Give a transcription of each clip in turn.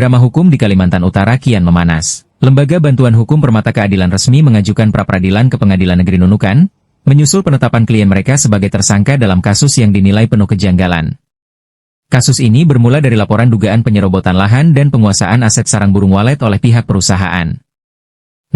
Drama hukum di Kalimantan Utara kian memanas. Lembaga Bantuan Hukum Permata Keadilan resmi mengajukan pra-peradilan ke Pengadilan Negeri Nunukan, menyusul penetapan klien mereka sebagai tersangka dalam kasus yang dinilai penuh kejanggalan. Kasus ini bermula dari laporan dugaan penyerobotan lahan dan penguasaan aset sarang burung walet oleh pihak perusahaan.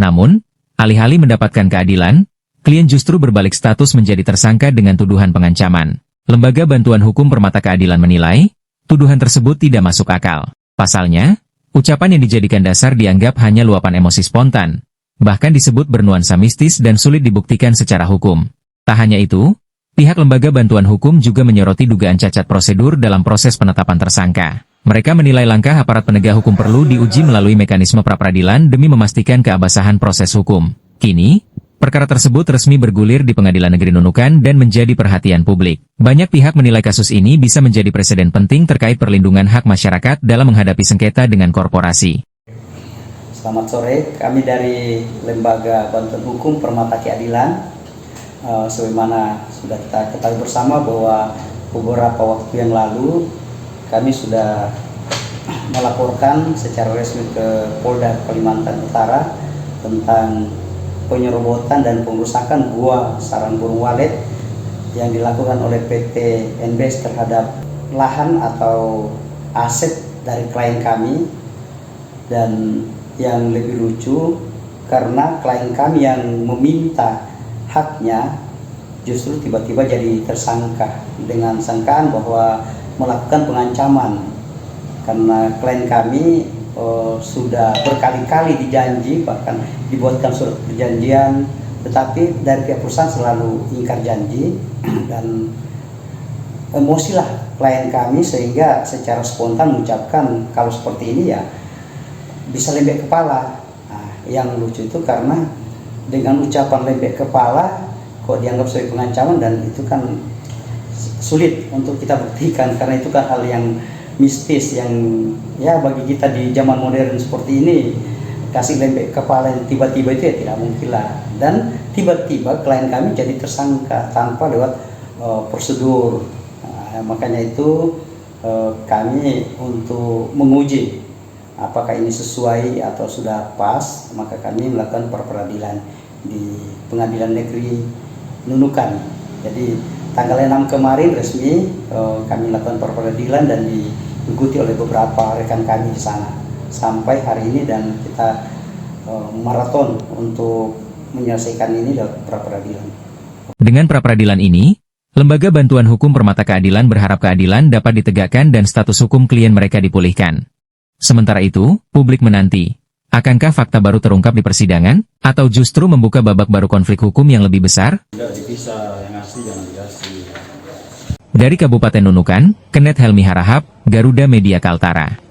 Namun, alih-alih mendapatkan keadilan, klien justru berbalik status menjadi tersangka dengan tuduhan pengancaman. Lembaga Bantuan Hukum Permata Keadilan menilai, tuduhan tersebut tidak masuk akal. Pasalnya, ucapan yang dijadikan dasar dianggap hanya luapan emosi spontan, bahkan disebut bernuansa mistis dan sulit dibuktikan secara hukum. Tak hanya itu, pihak Lembaga Bantuan Hukum juga menyoroti dugaan cacat prosedur dalam proses penetapan tersangka. Mereka menilai langkah aparat penegak hukum perlu diuji melalui mekanisme pra-peradilan demi memastikan keabsahan proses hukum. Kini, perkara tersebut resmi bergulir di Pengadilan Negeri Nunukan dan menjadi perhatian publik. Banyak pihak menilai kasus ini bisa menjadi preseden penting terkait perlindungan hak masyarakat dalam menghadapi sengketa dengan korporasi. Selamat sore, kami dari Lembaga Bantuan Hukum Permata Keadilan. Sebagaimana sudah kita ketahui bersama bahwa beberapa waktu yang lalu kami sudah melaporkan secara resmi ke Polda Kalimantan Utara tentang penyerobotan dan pengrusakan gua sarang burung walet yang dilakukan oleh PT NBS terhadap lahan atau aset dari klien kami. Dan yang lebih lucu, karena klien kami yang meminta haknya justru tiba-tiba jadi tersangka dengan sangkaan bahwa melakukan pengancaman, karena klien kami sudah berkali-kali dijanji, bahkan dibuatkan surat perjanjian, tetapi dari pihak perusahaan selalu ingkar janji dan emosilah klien kami sehingga secara spontan mengucapkan kalau seperti ini ya bisa lembek kepala. Nah, yang lucu itu karena dengan ucapan lembek kepala kok dianggap sebagai pengancaman, dan itu kan sulit untuk kita buktikan karena itu kan hal yang mistis yang ya bagi kita di zaman modern seperti ini kasih lembek kepala yang tiba-tiba itu ya tidak mungkin lah. Dan tiba-tiba klien kami jadi tersangka tanpa lewat prosedur. Nah, makanya itu kami untuk menguji apakah ini sesuai atau sudah pas, maka kami melakukan pra-peradilan di Pengadilan Negeri Nunukan. Jadi tanggal 6 kemarin resmi kami melakukan pra-peradilan dan diikuti oleh beberapa rekan kami di sana sampai hari ini, dan kita maraton untuk menyelesaikan ini dalam pra-peradilan. Dengan pra-peradilan ini, Lembaga Bantuan Hukum Permata Keadilan berharap keadilan dapat ditegakkan dan status hukum klien mereka dipulihkan. Sementara itu, publik menanti, akankah fakta baru terungkap di persidangan, atau justru membuka babak baru konflik hukum yang lebih besar? Dari Kabupaten Nunukan, Kenneth Helmi Harahap, Garuda Media Kaltara.